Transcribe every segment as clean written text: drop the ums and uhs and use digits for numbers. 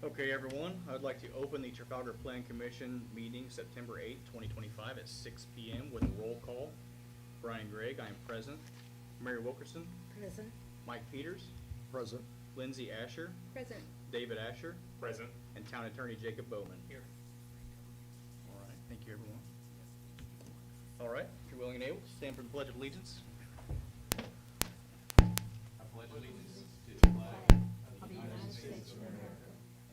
Okay, everyone, I'd like to open the Trafalgar Plan Commission meeting September 8th, 2025 at 6 p.m. with a roll call. Brian Gregg, I am present. Mary Wilkerson, Present. Mike Peters, Present. Lindsay Asher, Present. David Asher, Present. and Town Attorney Jacob Bowman. Here. All right, thank you, everyone. All right, if you're willing and able, stand for the Pledge of Allegiance. I pledge allegiance to the flag of the United States of America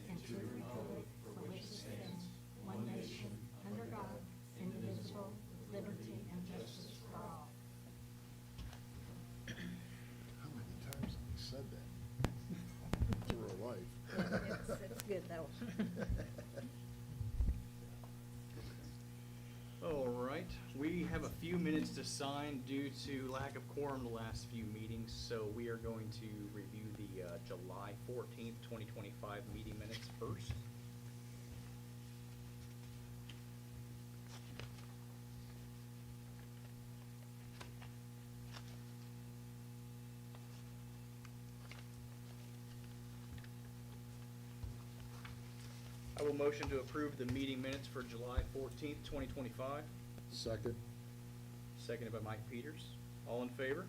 and to the republic for which it stands, one nation, under God, indivisible, with liberty and justice for all. How many times have we said that? Through our life. It's good though. All right, we have a few minutes to sign due to lack of quorum the last few meetings, so we are going to review the July 14th, 2025 meeting minutes first. I will motion to approve the meeting minutes for July 14th, 2025. Second. Seconded by Mike Peters. All in favor?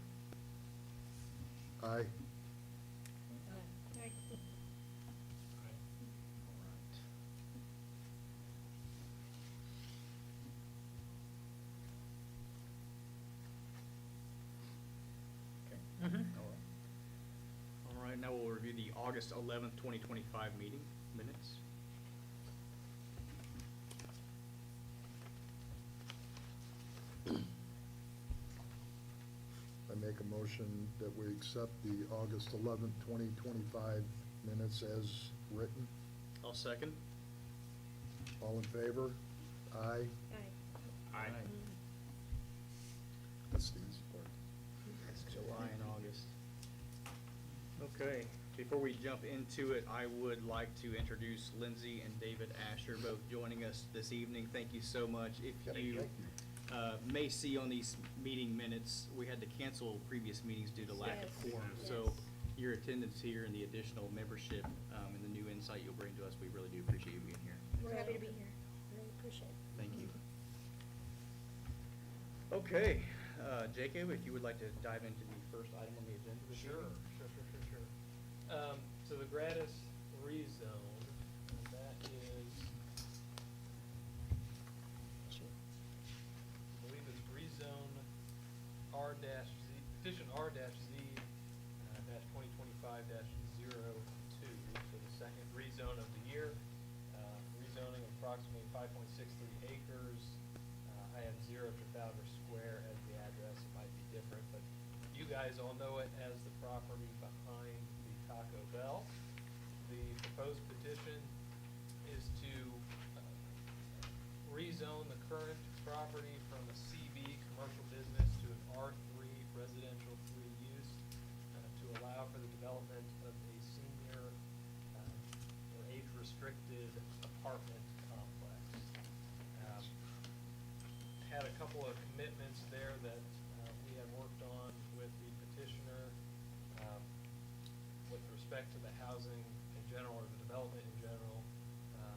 Aye. All right. Okay. All right, now we'll review the August 11th, 2025 meeting minutes. I make a motion that we accept the August 11th, 2025 minutes as written. I'll second. All in favor? Aye. Aye. That's the easy part. It's July and August. Okay, before we jump into it, I would like to introduce Lindsay and David Asher, both joining us this evening. Thank you so much. If Yep, you thank you. may see on these meeting minutes, we had to cancel previous meetings due to lack of Yes, quorum. yes. So your attendance here and the additional membership and the new insight you'll bring to us, we really do appreciate you being here. We're happy to be here. Really appreciate it. Thank you. Okay, Jacob, if you would like to dive into the first item on the agenda this Sure. evening. So the gratis rezone, that is, I believe it's rezone petition R-Z, dash 2025-02, so the second rezone of the year. Rezoning approximately 5.63 acres. I have 0 Trafalgar Square as the address. It might be different, but you guys all know it as the property behind the Taco Bell. The proposed petition is to rezone the current property from a CB, commercial business, to an R3, residential 3 use, to allow for the development of a senior or age-restricted apartment complex. Had a couple of commitments there that we have worked on with the petitioner with respect to the housing in general, or the development in general. A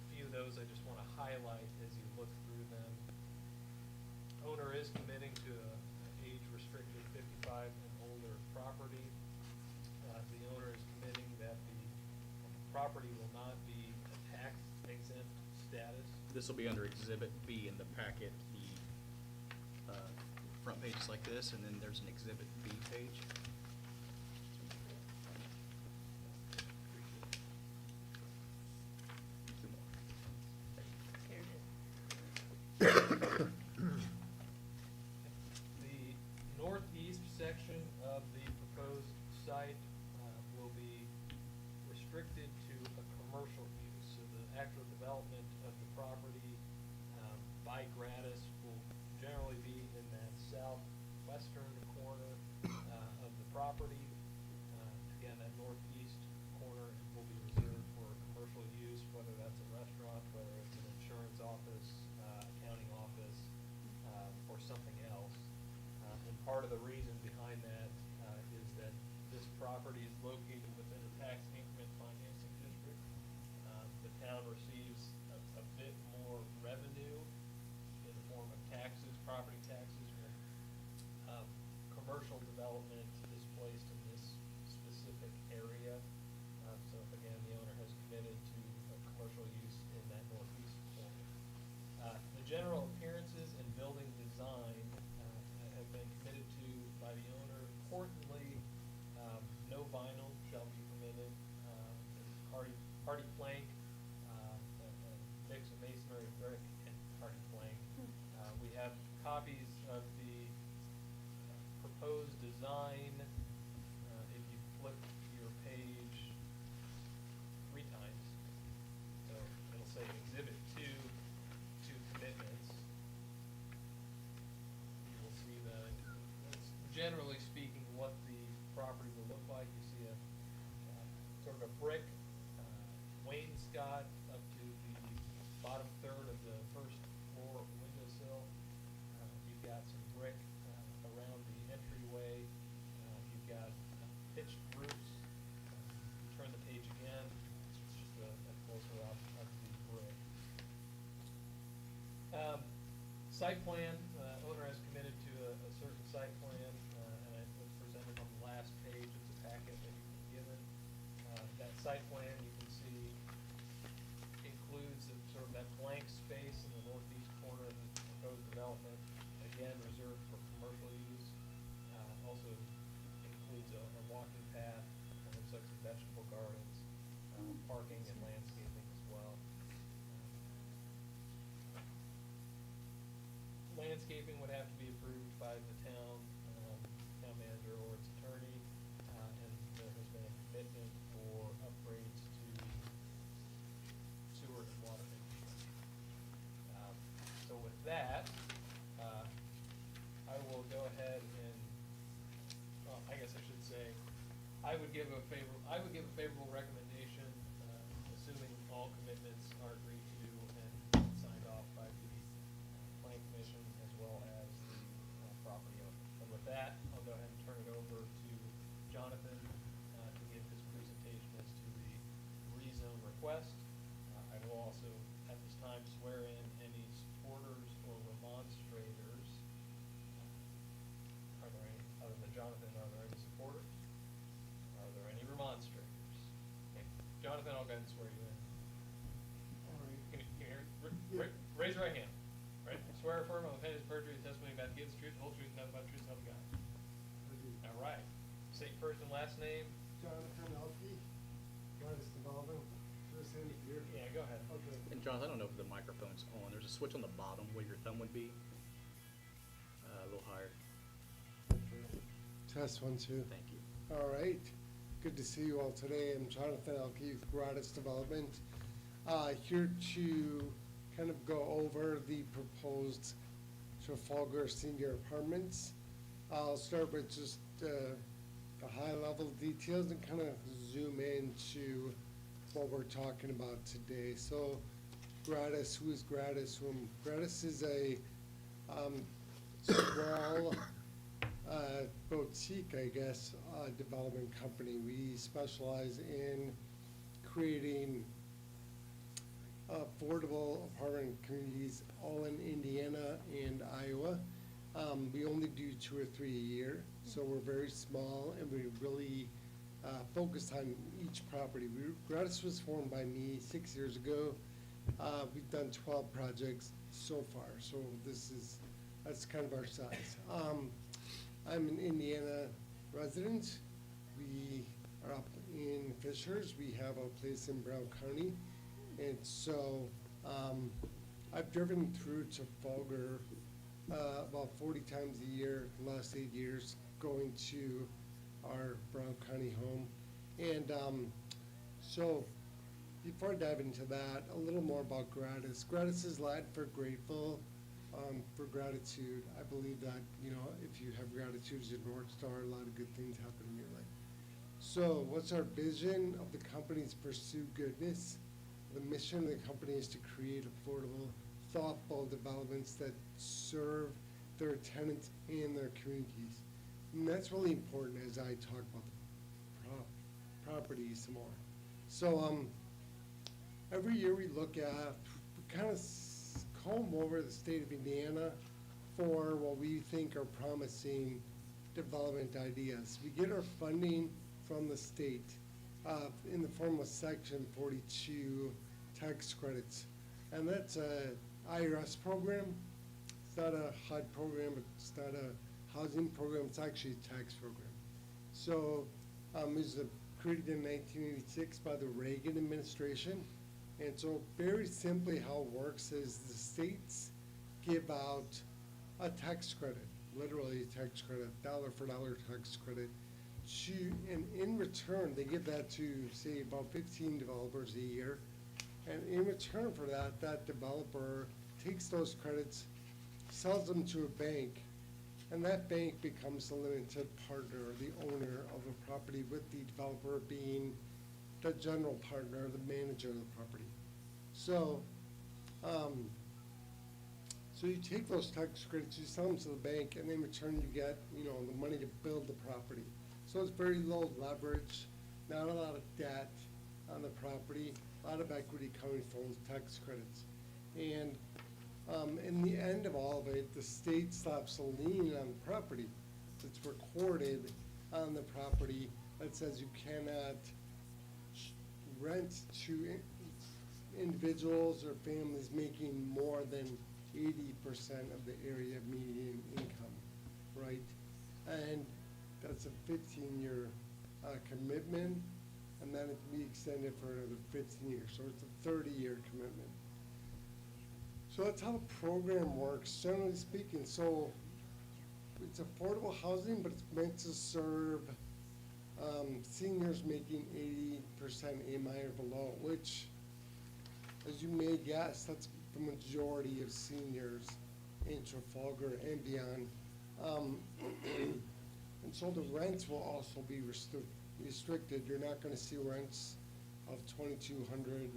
few of those I just want to highlight as you look through them. Owner is committing to a age-restricted 55 and older property. The owner is committing that the property will not be a tax exempt status. This will be under Exhibit B in the packet. The front page is like this, and then there's an Exhibit B page. The northeast section of the proposed site will be restricted to a commercial use. So the actual development of the property by Gratis will generally be in that southwestern corner of the property. Again, that northeast corner will be reserved for commercial use, whether that's a restaurant, whether it's an insurance office, accounting office, or something else. And part of the reason behind that is that this property is located within a tax increment financing district. the town receives a bit more revenue in the form of taxes, property taxes, when commercial development is placed in this specific area. So again, the owner has committed to a commercial use in that northeast corner. The general appearances and building design have been committed to by the owner. Importantly, no vinyl shall be permitted. Hardy plank, a mix of masonry, brick, and hardy plank. We have copies of the proposed design. If you flip your page 3 times, so it'll say Exhibit 2 to commitments. You will see that that's generally speaking what the property will look like. You see a sort of a brick wainscot up to the bottom third of the first floor windowsill. You've got some brick around the entryway. You've got pitched roofs. Turn the page again. It's just a closer up of the brick. Site plan, owner has committed to a certain site plan, and it was presented on the last page. It's a packet that you've been given. That site plan, you can see, includes sort of that blank space in the northeast corner of the proposed development, again, reserved for commercial use. Also includes a walking path, looks like some vegetable gardens, parking and landscaping as well. Landscaping would have to be approved by the town manager or its attorney, and there has been a commitment for upgrades to sewer and water infrastructure. So with that, I will go ahead and, well, I guess I should say, I would give a favorable recommendation, assuming all commitments are agreed to and signed off by the plan commission as well as the property owner. And with that, I'll go ahead and turn it over to Jonathan to give his presentation as to the rezone request. I will also, at this time, swear in any supporters or remonstrators. Are there any, other than Jonathan, are there any supporters? Are there any remonstrators? Okay. Jonathan, I'll go ahead and swear you in. All right. Can you hear? Raise your right hand. Right? Swear or affirm on the penalty of perjury, the testimony about to give the truth, the whole truth, nothing but the truth, so help you God. I do. All right. Say your first and last name. Jonathan Elke, Goddess Development, first name here. Yeah, go ahead. Okay. And Jonathan, I don't know if the microphone's on. There's a switch on the bottom where your thumb would be. A little higher. Test 1, 2. Thank you. All right. Good to see you all today. I'm Jonathan Elke with Goddess Development. Here to kind of go over the proposed Trafalgar Senior Apartments. I'll start with just the high-level details and kind of zoom into what we're talking about today. So Gratis, who is Gratis? Gratis is a small boutique, I guess, development company. We specialize in creating affordable apartment communities all in Indiana and Iowa. We only do 2 or 3 a year, so we're very small and we really focus on each property. Gratis was formed by me 6 years ago. We've done 12 projects so far, so that's kind of our size. I'm an Indiana resident. We are up in Fishers. We have a place in Brown County. And so I've driven through Trafalgar about 40 times a year the last 8 years, going to our Brown County home. And so before I dive into that, a little more about Gratis. Gratis is Latin for grateful, for gratitude. I believe that, if you have gratitude as your North Star, a lot of good things happen in your life. So what's our vision of the company is pursue goodness. The mission of the company is to create affordable, thoughtful developments that serve their tenants and their communities. And that's really important as I talk about the properties some more. So every year we look at, we kind of comb over the state of Indiana for what we think are promising development ideas. We get our funding from the state in the form of Section 42 tax credits. And that's a IRS program. It's not a HUD program, it's not a housing program, it's actually a tax program. So it was created in 1986 by the Reagan administration. And so very simply how it works is the states give out a tax credit, literally a tax credit, dollar for dollar tax credit, and in return, they give that to, say, about 15 developers a year. And in return for that, that developer takes those credits, sells them to a bank, and that bank becomes the limited partner, the owner of the property, with the developer being the general partner, the manager of the property. So, so you take those tax credits, you sell them to the bank, and in return you get, the money to build the property. So it's very low leverage, not a lot of debt on the property, a lot of equity coming from tax credits. And in the end of all of it, the state slaps a lien on the property. It's recorded on the property that says you cannot rent to individuals or families making more than 80% of the area median income, right? And that's a 15-year commitment, and then it can be extended for another 15 years. So it's a 30-year commitment. So that's how the program works, generally speaking. So it's affordable housing, but it's meant to serve seniors making 80% AMI or below, which, as you may guess, that's the majority of seniors in Trafalgar and beyond. And so the rents will also be restricted. You're not going to see rents of $2,200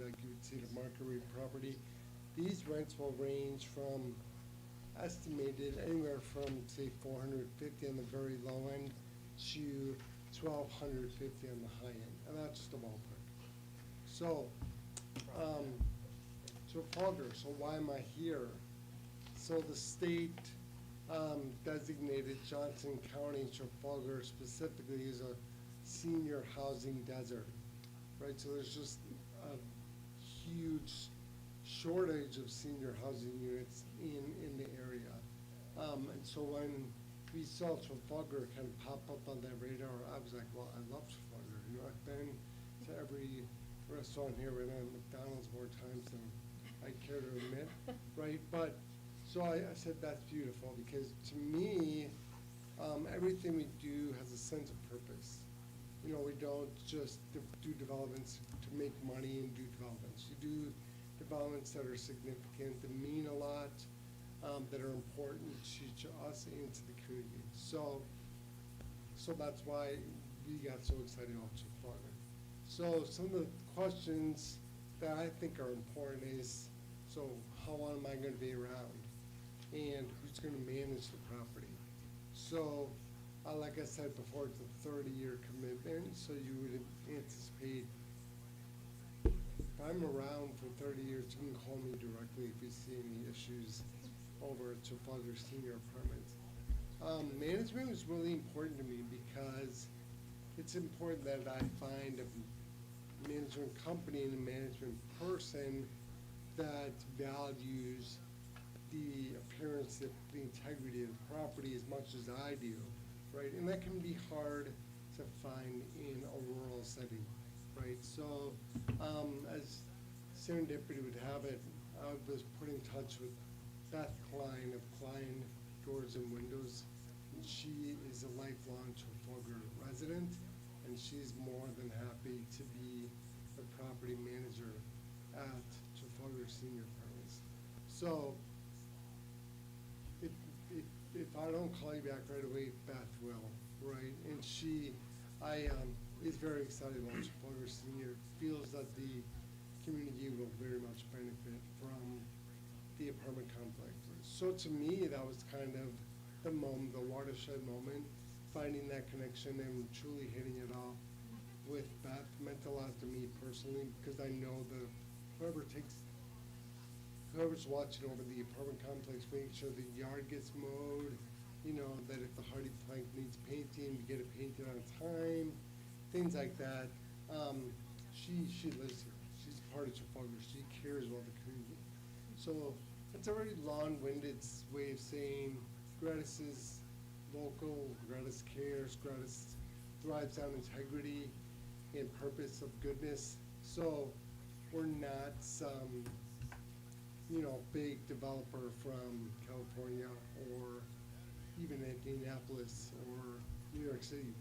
like you would see at a market rate property. These rents will range from estimated anywhere from, say, $450 on the very low end to $1,250 on the high end, and that's just a ballpark. So, Trafalgar, so why am I here? So the state designated Johnson County, Trafalgar specifically, as a senior housing desert, right? So there's just a huge shortage of senior housing units in the area. And so when we saw Trafalgar kind of pop up on that radar, I was like, well, I love Trafalgar. I've been to every restaurant here and at McDonald's more times than I care to admit, right? But, so I said that's beautiful, because to me, everything we do has a sense of purpose. We don't just do developments to make money and do developments. You do developments that are significant, that mean a lot, that are important to us and to the community. So that's why we got so excited about Trafalgar. So some of the questions that I think are important is, so how long am I going to be around? And who's going to manage the property? So, like I said before, it's a 30-year commitment, so you would anticipate, if I'm around for 30 years, you can call me directly if you see any issues over at Trafalgar Senior Apartments. Management is really important to me because it's important that I find a management company and a management person that values the appearance, the integrity of the property as much as I do, right? And that can be hard to find in a rural setting, right? So, as serendipity would have it, I was put in touch with Beth Klein of Klein Doors and Windows. And she is a lifelong Trafalgar resident, and she's more than happy to be the property manager at Trafalgar Senior Apartments. So, if I don't call you back right away, Beth will, right? And she, is very excited about Trafalgar Senior, feels that the community will very much benefit from the apartment complex. So to me, that was kind of the moment, the watershed moment, finding that connection and truly hitting it off with Beth meant a lot to me personally, because I know the whoever's watching over the apartment complex, make sure the yard gets mowed, you know, that if the hardy plank needs painting, we get it painted on time, things like that. She lives here, she's part of Trafalgar, she cares about the community. So, it's a very long-winded way of saying Gratis is local, Gratis cares, Gratis thrives on integrity and purpose of goodness. So, we're not some, you know, big developer from California or even Indianapolis or New York City.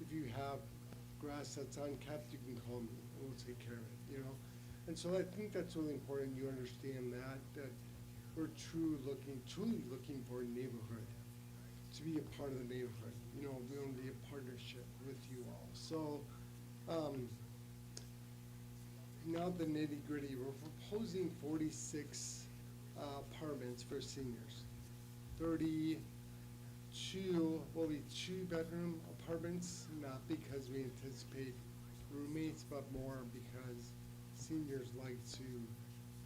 If you have grass that's unkept, you can call me and we'll take care of it, you know? And so I think that's really important, you understand that we're truly looking for a neighborhood, to be a part of the neighborhood. You know, we want to be a partnership with you all. So, now the nitty gritty, we're proposing 46 apartments for seniors. 32 will be 2-bedroom apartments, not because we anticipate roommates, but more because seniors like to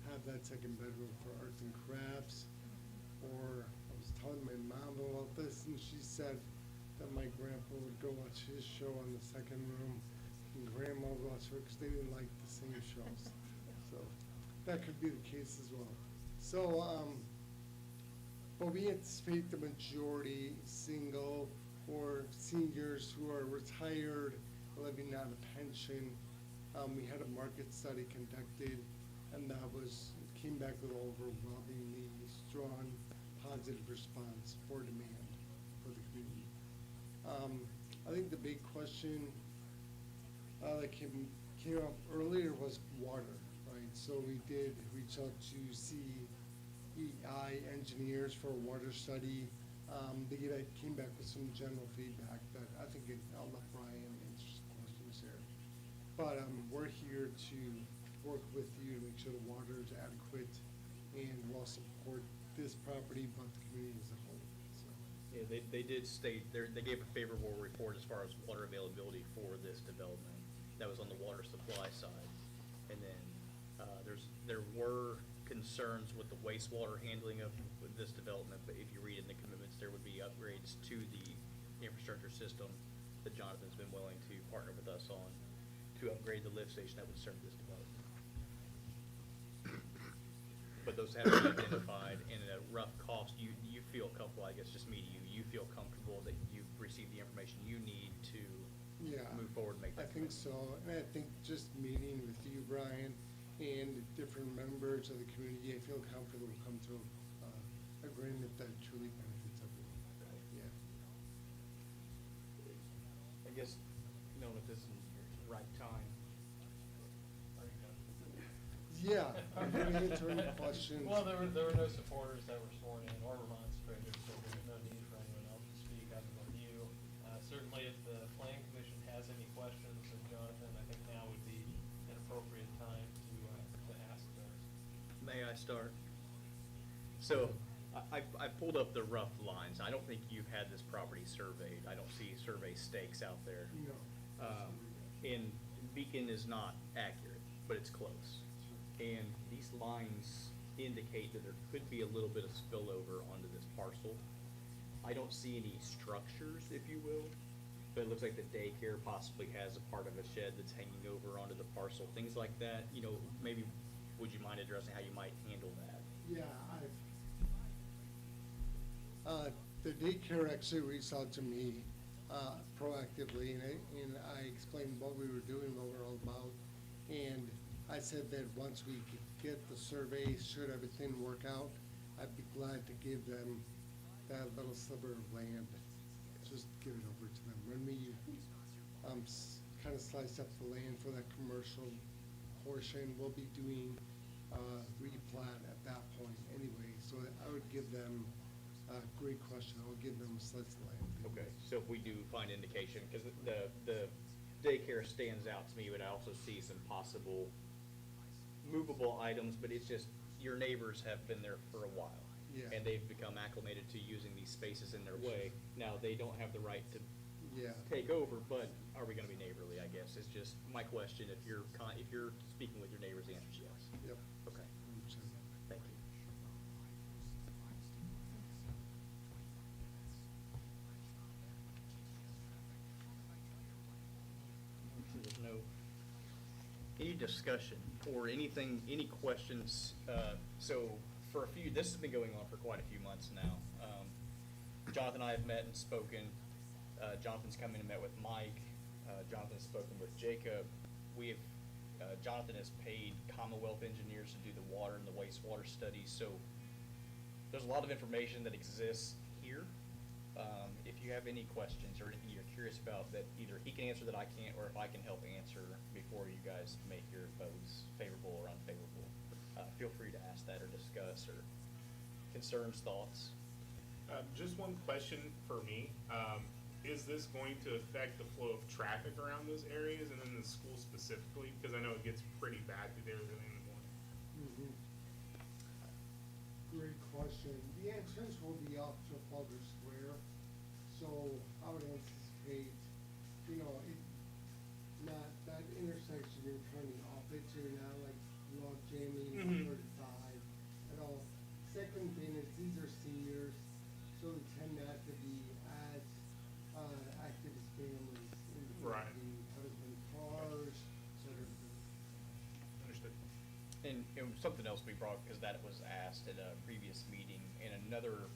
have that second bedroom for arts and crafts. Or I was telling my mom about this, and she said that my grandpa would go watch his show on the second room, and grandma would watch her because they didn't like the same shows. So that could be the case as well. So, but we anticipate the majority single or seniors who are retired, living on a pension. We had a market study conducted, and that came back with overwhelmingly strong positive response for demand for the community. I think the big question that came up earlier was water, right? So we did reach out to CEI engineers for a water study. They came back with some general feedback that I think I'll let Brian answer some questions here. But we're here to work with you to make sure the water is adequate and will support this property, but the community as a whole. So. Yeah, they did state, they gave a favorable report as far as water availability for this development. That was on the water supply side. And then there were concerns with the wastewater handling of this development, but if you read in the commitments, there would be upgrades to the infrastructure system that Jonathan's been willing to partner with us on to upgrade the lift station that would serve this development. But those have been identified, and at a rough cost, you feel comfortable, I guess, just me to you feel comfortable that you've received the information you need to move forward and make that think commitment. so. And I think just meeting with you, Brian, and different members of the community, I feel comfortable we'll come to agreement that truly benefits everyone. Yeah. I guess, if this is the right time. Yeah, I'm going to answer any questions. Well, there were no supporters that were sworn in or remonstrators, so there's no need for anyone else to speak other than you. Certainly, if the planning commission has any questions of Jonathan, I think now would be an appropriate time to ask those. May I start? So, I pulled up the rough lines. I don't think you've had this property surveyed. I don't see survey stakes out there. No. And Beacon is not accurate, but it's close. And these lines indicate that there could be a little bit of spillover onto this parcel. I don't see any structures, if you will, but it looks like the daycare possibly has a part of a shed that's hanging over onto the parcel, things like that. Maybe would you mind addressing how you might handle that? Yeah, the daycare actually reached out to me proactively, and I explained what we were doing, what we're all about, and I said that once we could get the survey, should everything work out, I'd be glad to give them that little sliver of land, just give it over to them. When we kind of slice up the land for that commercial portion, we'll be doing replat at that point anyway, so I would give them, great question, I would give them a slice of land. Okay, so if we do find indication, because the daycare stands out to me, but I also see some possible movable items, but it's just, your neighbors have been there for a while. Yeah. And they've become acclimated to using these spaces in their way. Now, they don't have the right to Yeah. take over, but are we gonna be neighborly, I guess, is just my question. If you're speaking with your neighbors, the answer is yes. Yep. Okay, 100%. thank you. There's no, any discussion or anything, any questions? So for a few, this has been going on for quite a few months now. Jonathan and I have met and spoken. Jonathan's come in and met with Mike. Jonathan's spoken with Jacob. Jonathan has paid Commonwealth engineers to do the water and the wastewater studies. So there's a lot of information that exists here. If you have any questions or anything you're curious about that either he can answer that I can't, or if I can help answer before you guys make your votes favorable or unfavorable, feel free to ask that or discuss, or concerns, thoughts. Just one question for me. Is this going to affect the flow of traffic around those areas and then the school specifically? Because I know it gets pretty bad through there early in the morning. Mhm. Great question. The entrance will be off Trafalgar Square, so I would anticipate, not that intersection you're turning off it, so you're not like log jamming on 35 at all. Second thing is these are seniors, so they tend not to be as active as families in the Right. community, out as many cars, et cetera. Understood. And something else we brought, because that was asked at a previous meeting, and another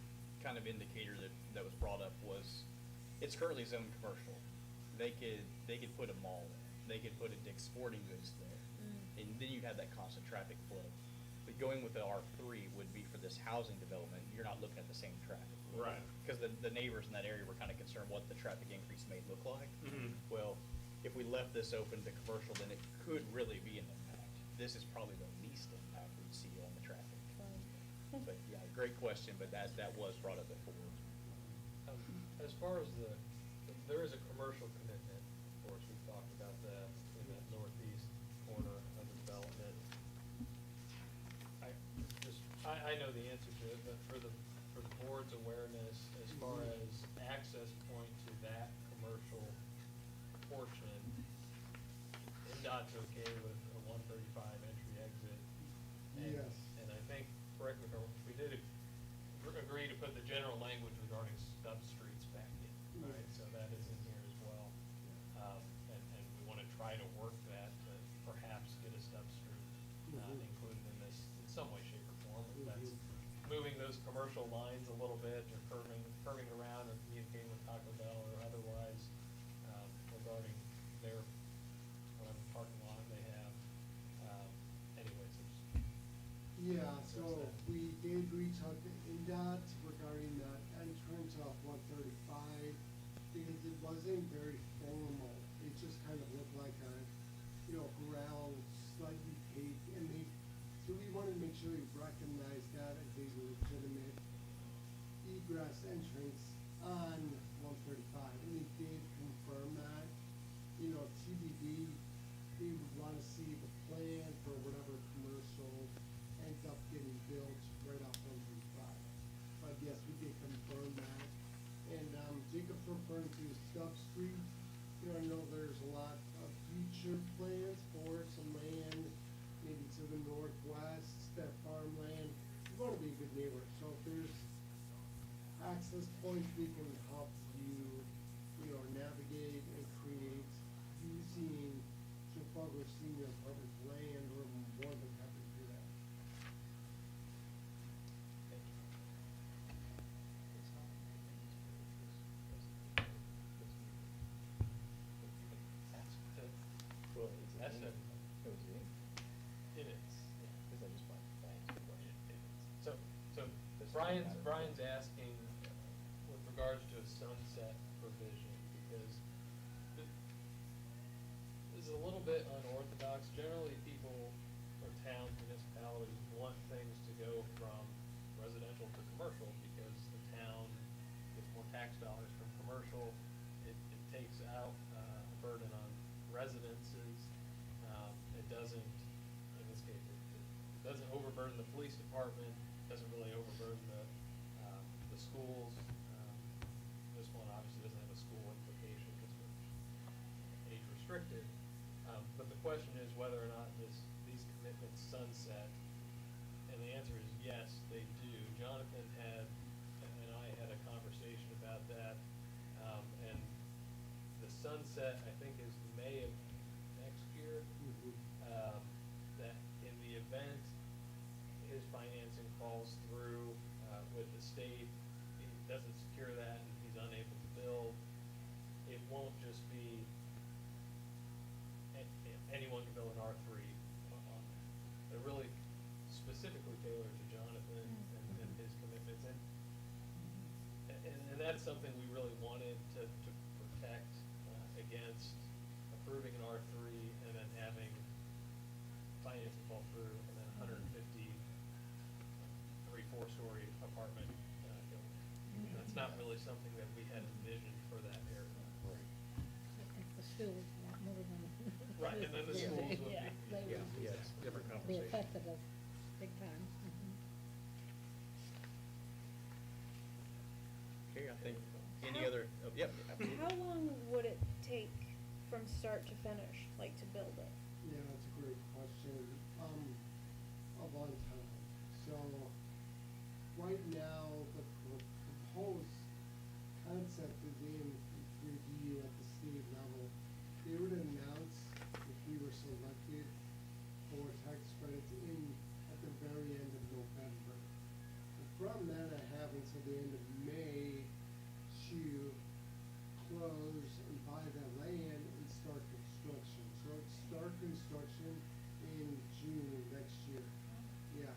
kind of indicator that was brought up was, it's currently zoned commercial. They could put a mall there, they could put a Dick's Sporting Goods there, and then you'd have that constant traffic flow. But going with the R3 would be for this housing development, you're not looking at the same traffic. Right. Because the neighbors in that area were kind of concerned what the traffic increase may look like. Mhm. Well, if we left this open to commercial, then it could really be an impact. This is probably the least impact we'd see on the traffic. But yeah, great question, but that was brought up before. As far as there is a commercial commitment, of course, we've talked about that in that northeast corner of the development. I know the answer to it, but for the board's awareness, as far as access point to that commercial portion, NDOT's okay with a 135 entry exit. And- Yes. And I think, correct me if I'm wrong, we did agree to put the general language regarding stub streets back in, right? So that is in here as well. And we want to try to work that, to perhaps get a stub street included in this in some way, shape, or form. If that's moving those commercial lines a little bit, or curving around, or communicating with Taco Bell or otherwise, regarding their, whatever parking lot they have. Anyways, it's. Yeah, so we did reach out to NDOT regarding that entrance off 135, because it wasn't very formal. It just kind of looked like a, ground slightly paved, and so we wanted to make sure we recognized that as a legitimate egress entrance on 135, and they did confirm that. TBD, we would want to see the plan for whatever commercial ends up getting built right off 135. But yes, we did confirm that. And Jacob's referring to Stub Street. I know there's a lot of future plans for some land, maybe to the northwest, that farmland. We want to be a good neighbor, so if there's access points we can help you, navigate and create using Trafalgar Senior Public Land, we're more than happy to do that. That's it. It is. So Brian's asking with regards to a sunset provision, because this is a little bit unorthodox. Generally, people or towns, municipalities want things to go from residential to commercial, because the town gets more tax dollars from commercial. It takes out a burden on residences. It doesn't, in this case, it doesn't overburden the police department, doesn't really overburden the schools. This one obviously doesn't have a school implication. restricted. But the question is whether or not these commitments sunset. And the answer is yes, they do. Jonathan and I had a conversation about that. And the sunset, I think, is May of next year. That in the event his financing falls through with the state, he doesn't secure that and he's unable to build, it won't just be anyone can build an R3 on that. They're really specifically tailored to Jonathan and his commitments. And that's something we really wanted to protect against approving an R3 and then having financing fall through and then 150 3-4-story apartment building. That's not really something that we had envisioned for that area. It's the schools, not more than. Right, and then the Yeah, schools would yeah, be. they Yeah, would yeah, it's different Be conversation. affected us big time. Okay, I think, any other, oh, yep, absolutely. How long would it take from start to finish, like to build it? Yeah, that's a great question. A long time. So, right now, the proposed concept is in review at the state level. They would announce if we were selected for tax credits at the very end of November. And from then, I have until the end of May to close and buy the land and start construction. So it's start construction in June of next year. Yeah,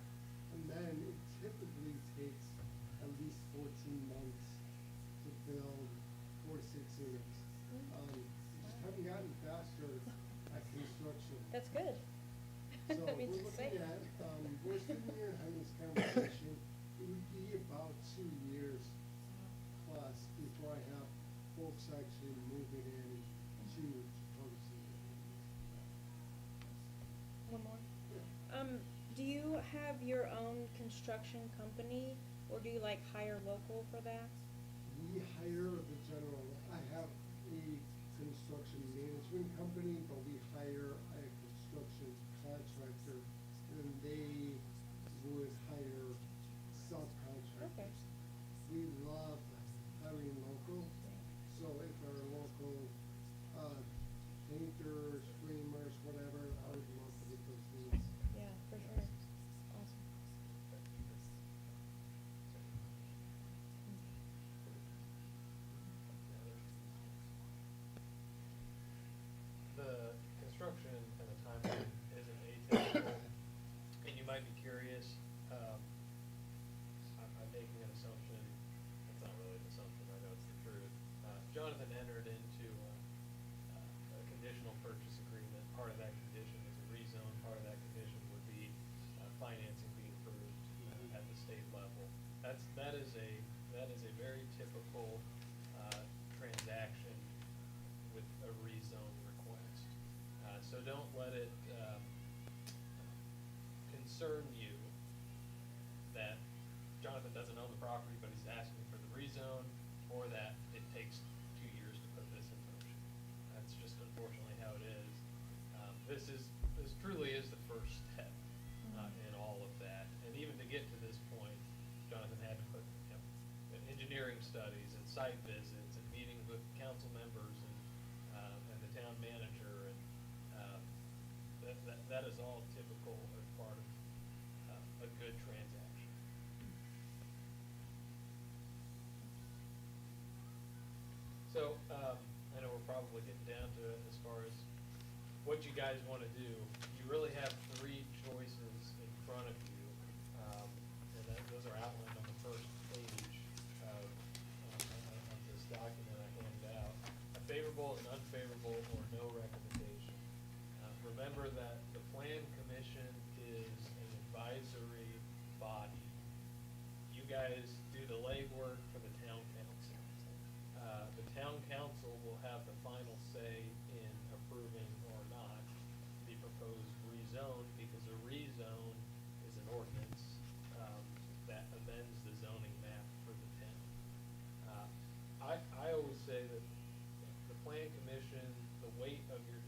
and then it typically takes at least 14 months to build 4 to 6 units. Just haven't gotten faster at construction. That's good. So That means we're it's looking safe. at, we're sitting here having this conversation, it would be about 2 years plus before I have folks actually moving in to Potosi. One more. Yeah. Do you have your own construction company, or do you like hire local for that? We hire the general, I have a construction management company, but we hire a construction contractor, and they would hire subcontractors. Okay. We love hiring local, so if our local, painters, framers, whatever, I would love to get those needs. Yeah, for sure. Awesome. The construction and the timeline isn't atypical, and you might be curious, I'm making an assumption, it's not really an assumption, I know it's the truth. Jonathan entered into a conditional purchase agreement. Part of that condition is a rezone, part of that condition would be financing being approved at the state level. That is a very typical transaction with a rezone request. So don't let it concern you that Jonathan doesn't own the property, but he's asking for the rezone, or that it takes 2 years to put this in motion. That's just unfortunately how it is. This truly is the first step in all of that. And even to get to this point, Jonathan had to put, engineering studies and site visits and meetings with council members and the town manager, and that is all typical as part of a good transaction. So, I know we're probably getting down to it as far as what you guys want to do. You really have 3 choices in front of you, and those are outlined on the first page of this document I handed out. A favorable, an unfavorable, or no recommendation. Remember that the Plan Commission is an advisory body. You guys do the legwork for the town council. The town council will have the final say in approving or not the proposed rezone, because a rezone is an ordinance that amends the zoning map for the town. I always say that the Plan Commission, the weight of your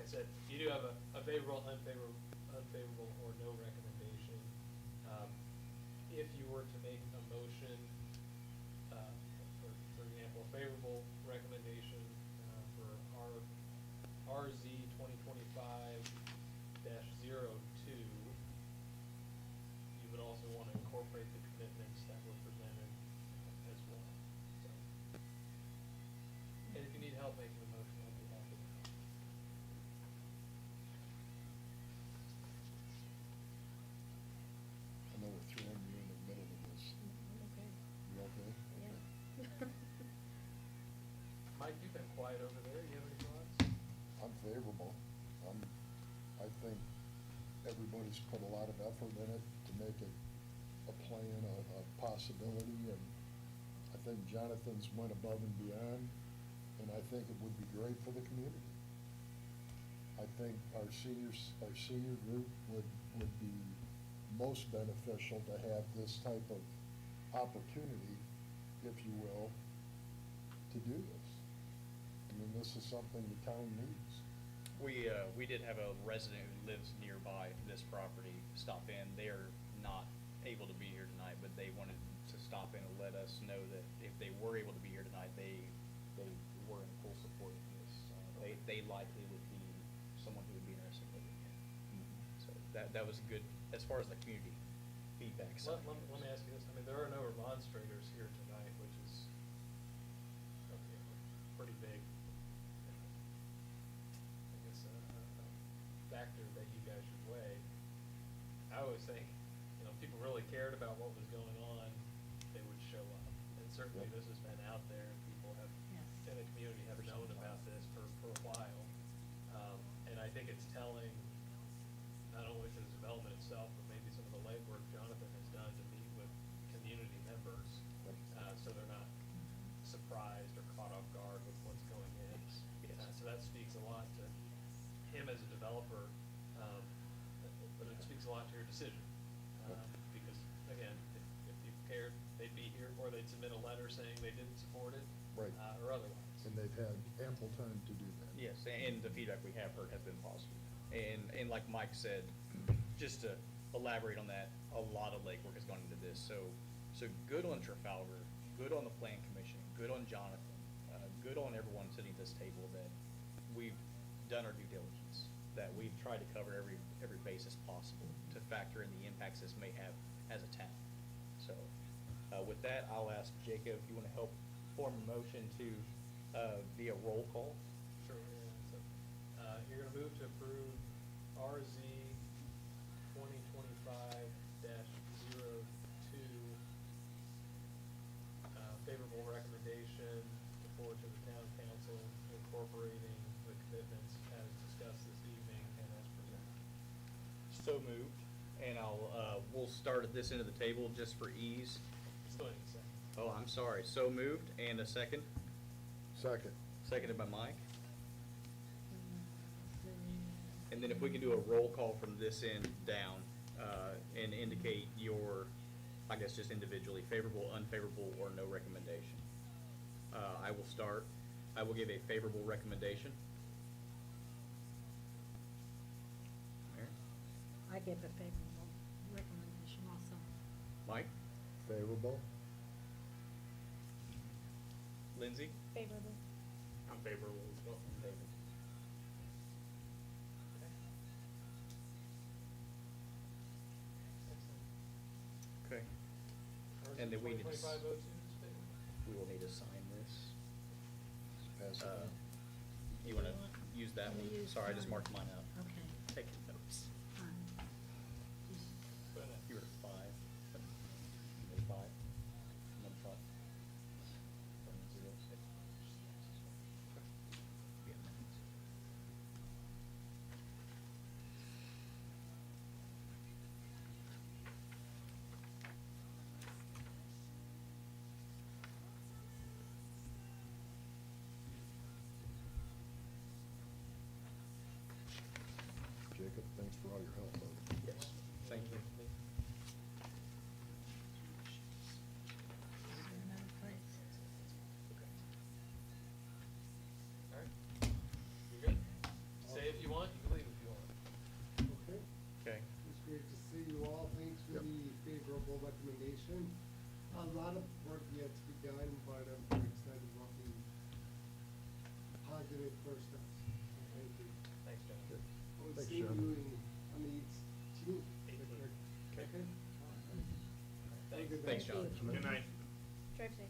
I said, you do have a favorable, unfavorable, or no recommendation. If you were to make a motion, for example, a favorable recommendation, for RZ 2025-02, you would also want to incorporate the commitments that were presented as well. So, and if you need help making a motion, I'd be happy to help. I know we're throwing you in the middle of this. Okay, You okay? yeah. Mike, you've been quiet over there. You have any thoughts? I'm favorable. I think everybody's put a lot of effort in it to make it a plan, a possibility, and I think Jonathan's went above and beyond, and I think it would be great for the community. I think our senior group would be most beneficial to have this type of opportunity, if you will, to do this. I mean, this is something the town needs. We did have a resident who lives nearby this property stop in. They're not able to be here tonight, but they wanted to stop in and let us know that if they were able to be here tonight, they were in full support of this. They likely would be someone who would be interested in living here. So that was good, as far as the community feedback side. Let me ask you this. I mean, there are no remonstrators here tonight, which is okay, pretty big, I guess, a factor that you guys should weigh. I always think, you know, if people really cared about what was going on, they would show up. And certainly Yep. this has been out there, and people have, Yes. in the community have known about this for a while. And I think it's telling, not only to the development itself, but maybe some of the legwork Jonathan has done to meet with community members, so they're not surprised or caught off guard with what's going in. Yes. So that speaks a lot to him as a developer, but it speaks a lot to your decision. Because, again, if you cared, they'd be here, or they'd submit a letter saying they didn't support it. Right. Or otherwise. And they've had ample time to do that. Yes, and the feedback we have heard has been positive. And like Mike said, just to elaborate on that, a lot of legwork has gone into this. So good on Trafalgar, good on the Plan Commission, good on Jonathan, good on everyone sitting at this table that we've done our due diligence, that we've tried to cover every basis possible to factor in the impacts this may have as a town. So with that, I'll ask Jacob if you want to help form a motion to via roll call. Sure, yeah. So, you're gonna move to approve RZ 2025-02, favorable recommendation to forward to the town council incorporating the commitments as discussed this evening and as presented. So moved, and we'll start at this end of the table just for ease. Still need a second. Oh, I'm sorry, so moved, and a second? Second. Seconded by Mike. And then if we can do a roll call from this end down, and indicate your, I guess just individually, favorable, unfavorable, or no recommendation. I will start. I will give a favorable recommendation. Mayor? I give a favorable recommendation also. Mike? Favorable? Lindsay? Favorable. I'm favorable as well. David? Excellent. Okay. And then we need to 2025-02 is favorable. We will need to sign this. Pass it on. You wanna use that one? Use Sorry, I just mine. marked mine out. Okay, Taking notes. fine. Just- Go ahead. You were at 5. You were 5? Number 5? 706. Yeah. first us. Thank you. Thanks, John. I would Thanks, save John. you in, on the 18th. 18th. Okay. Okay? Thanks. Have a good Thanks, night. John. Good night. Drive safe.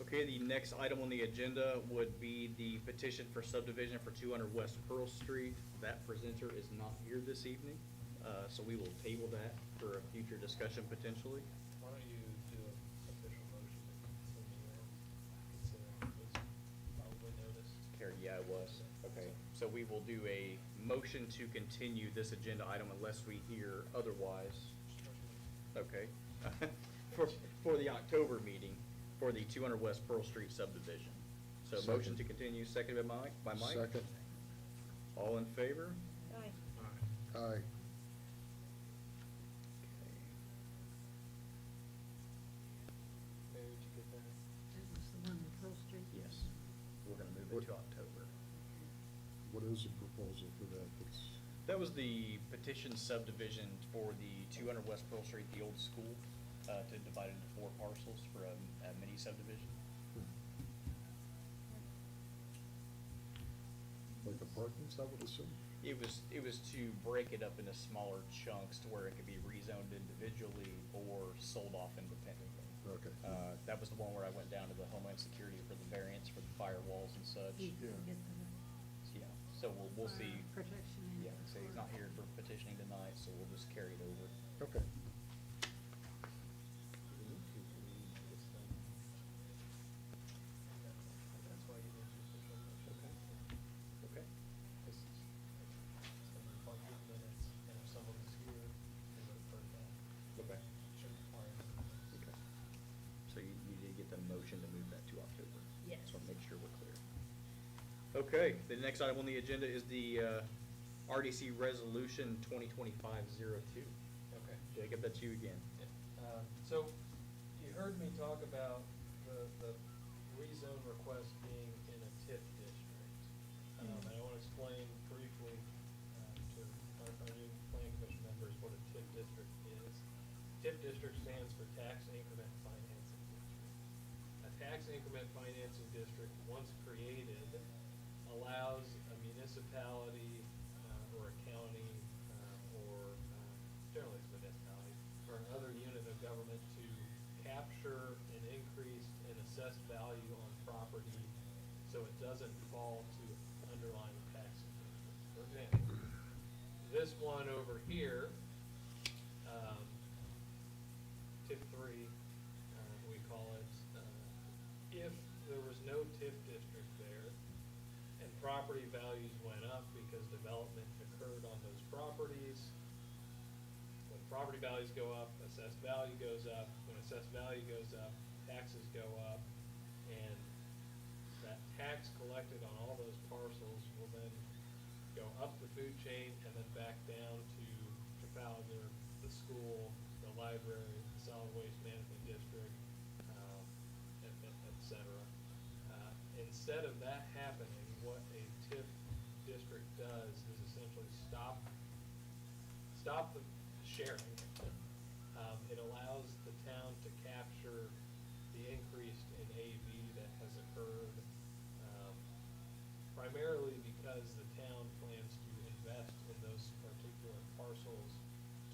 Okay, the next item on the agenda would be the petition for subdivision for 200 West Pearl Street. That presenter is not here this evening, so we will table that for a future discussion potentially. Why don't you do an official motion to continue and consider it was probably noticed? Carrie, yeah, it was. Okay, so we will do a motion to continue this agenda item unless we hear otherwise. Okay. For the October meeting, for the 200 West Pearl Street subdivision. So motion Second. to continue, seconded by Mike? Second. All in favor? Aye. Aye. Mary, did you get that? That was the one in Pearl Street. Yes, we're gonna move it to October. What is the proposal for that? It's, That was the petition subdivision for the 200 West Pearl Street, the old school, to divide it into 4 parcels for a mini subdivision. like apartments, I would assume? It was to break it up into smaller chunks to where it could be rezoned individually or sold off independently. Okay. That was the one where I went down to the Homeland Security for the variance for the firewalls and such. You can Yeah. get the Yeah, so we'll see. fire protection in. Yeah, so he's not here for petitioning tonight, so we'll just carry it over. Okay. That's why you did the official motion. Okay. This is, it's gonna be a bunch of minutes, and if someone is here, they would have heard that. Okay. Should require. Okay. So you did get the motion to move that to October? Yes. So make sure we're clear. Okay, the next item on the agenda is the RDC Resolution 2025-02. Okay. Jacob, that's you again. So, you heard me talk about the rezone request being in a TIF district. And I want to explain briefly to our new planning commission members what a TIF district is. TIF district stands for Tax Increment Financing District. A tax increment financing district, once created, allows a municipality or a county or generally it's a municipality or another unit of government to capture an increased and assessed value on property so it doesn't fall to underlying taxing districts. For example, this one over here, TIF 3, we call it, if there was no TIF district there and property values went up because development occurred on those properties, when property values go up, assessed value goes up. When assessed value goes up, taxes go up. And that tax collected on all those parcels will then go up the food chain and then back down to Trafalgar, the school, the library, the solid waste management district, et cetera. Instead of that happening, what a TIF district does is essentially stop the sharing. It allows the town to capture the increase in AV that has occurred, primarily because the town plans to invest in those particular parcels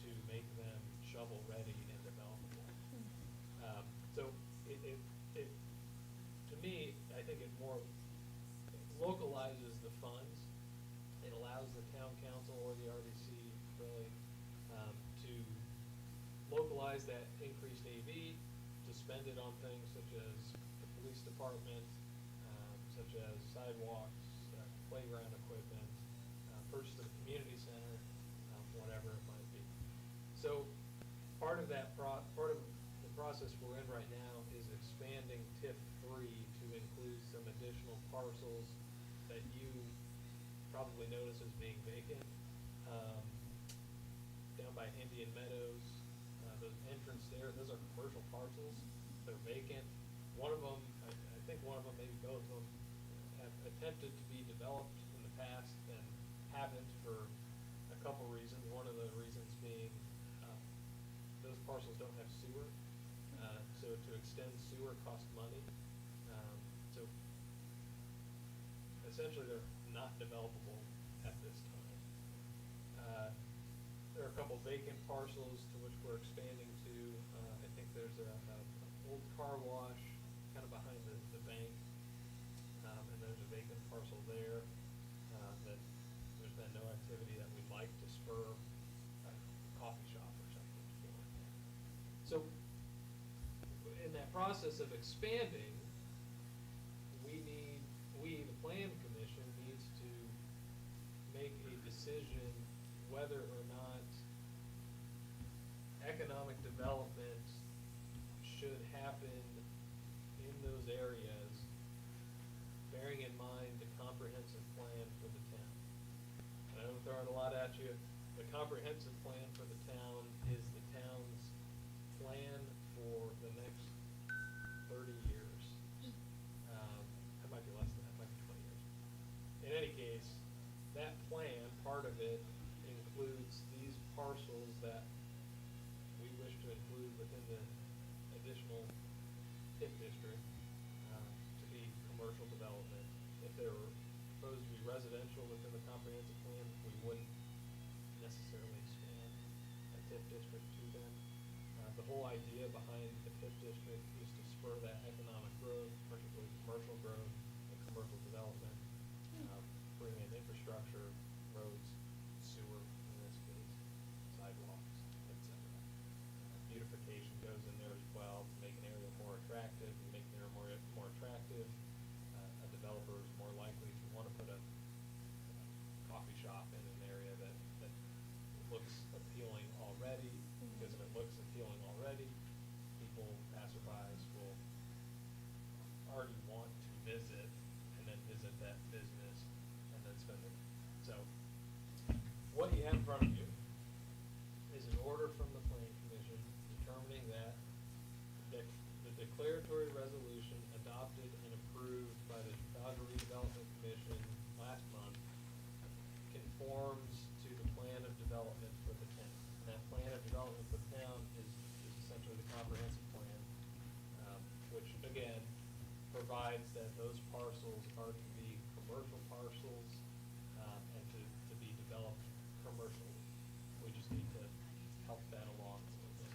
to make them shovel-ready and developable. So to me, I think it more localizes the funds. It allows the town council or the RDC really to localize that increased AV, to spend it on things such as the police department, such as sidewalks, playground equipment, purchase of the community center, whatever it might be. So part of that part of the process we're in right now is expanding TIF 3 to include some additional parcels that you probably notice as being vacant. Down by Indian Meadows, the entrance there, those are commercial parcels. They're vacant. One of them, I think one of them, maybe both of them, have attempted to be developed in the past and haven't for a couple reasons. One of the reasons being those parcels don't have sewer. So to extend sewer costs money. So essentially they're not developable at this time. There are a couple vacant parcels to which we're expanding to. I think there's a old car wash kind of behind the bank. And there's a vacant parcel there, that there's been no activity that we'd like to spur a coffee shop or something for. So, in that process of expanding, the plan commission needs to make a decision whether or not economic development should happen in those areas, bearing in mind the comprehensive plan for the town. And I'm throwing a lot at you. The comprehensive plan for the town is the town's plan for the next 30 years. That might be less than that, might be 20 years. In any case, that plan, part of it includes these parcels that we wish to include within the additional TIF district, to be commercial development. If they were proposed to be residential within the comprehensive plan, we wouldn't necessarily expand a TIF district to them. The whole idea behind the TIF district is to spur that economic growth, particularly commercial growth and commercial development, bring in infrastructure, roads, sewer in this case, sidewalks, et cetera. Beautification goes in there as well to make an area more attractive. You make an area more attractive, a developer is more likely to want to put a coffee shop in an area that looks appealing already, because if it looks appealing already, people, passerbys will already want to visit and then visit that business and then spend it. So, what you have in front of you is an order from the Plan Commission determining that the declaratory resolution adopted and approved by the Chicago Redevelopment Commission last month conforms to the plan of development for the town. And that plan of development for the town is essentially the comprehensive plan, which again provides that those parcels are to be commercial parcels, and to be developed commercially. We just need to help that along a little bit.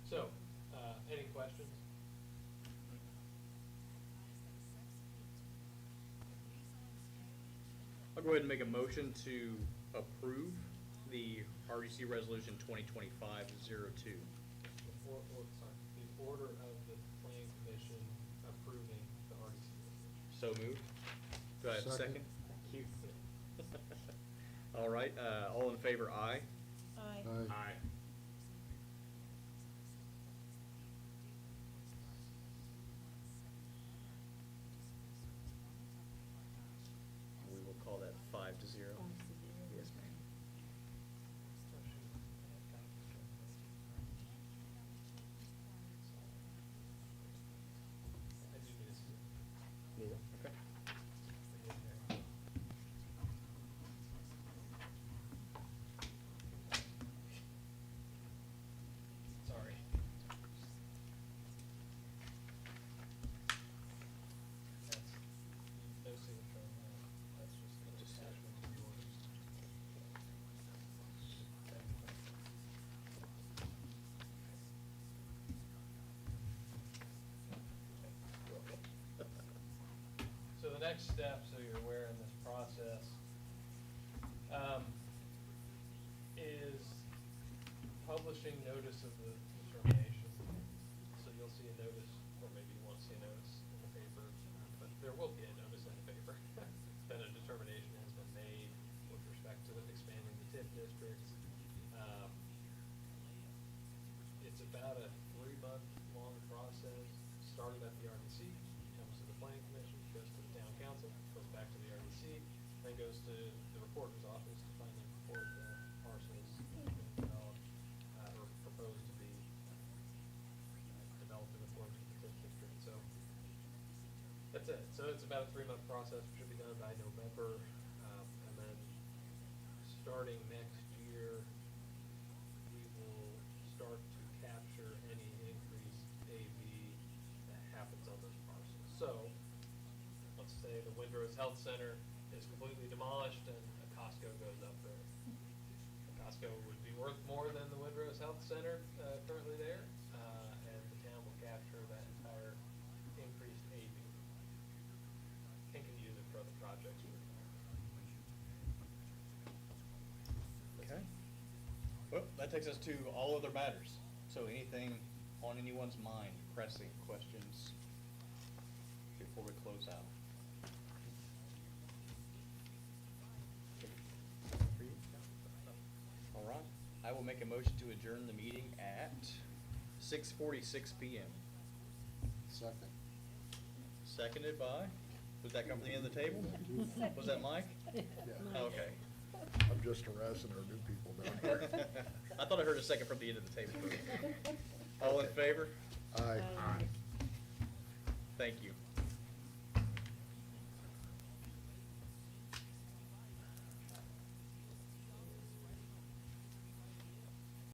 So, any questions? I'll go ahead and make a motion to approve the RDC Resolution 2025-02. The order of the Plan Commission approving the RDC. So moved. Do I have a second? Second. Thank you. All right, all in favor, aye. Aye. Aye. We will call that 5-0. Yes, ma'am. I do need to see. Okay. Sorry. That's, no signature on that. That's just an attachment to the orders. So the next step, so you're aware in this process, is publishing notice of the determination. So you'll see a notice, or maybe you won't see a notice in the paper, but there will be a notice in the paper that a determination has been made with respect to expanding the TIF districts. It's about a 3-month long process, starting at the RDC, comes to the Plan Commission, goes to the Town Council, goes back to the RDC, then goes to the Recorder's Office to finally report the parcels that have been developed, or proposed to be developed in accordance with the TIF district. So that's it. So it's about a 3-month process, should be done by November, and then starting next year, we will start to capture any increased AV that Windrose Health Center is completely demolished and a Costco goes up there. A Costco would be worth more than the Windrose Health Center, currently there, and the town will capture that entire increased AV. And can use it for other projects. Okay. Well, that takes us to all other matters. So anything on anyone's mind, pressing questions before we close out? All right, I will make a motion to adjourn the meeting at 6:46 PM. Second. Seconded by, was that come from the end of the table? Was that Mike? Yeah. Okay. I'm just harassing our new people down here. I thought I heard a second from the end of the table. All in favor? Aye. Thank you.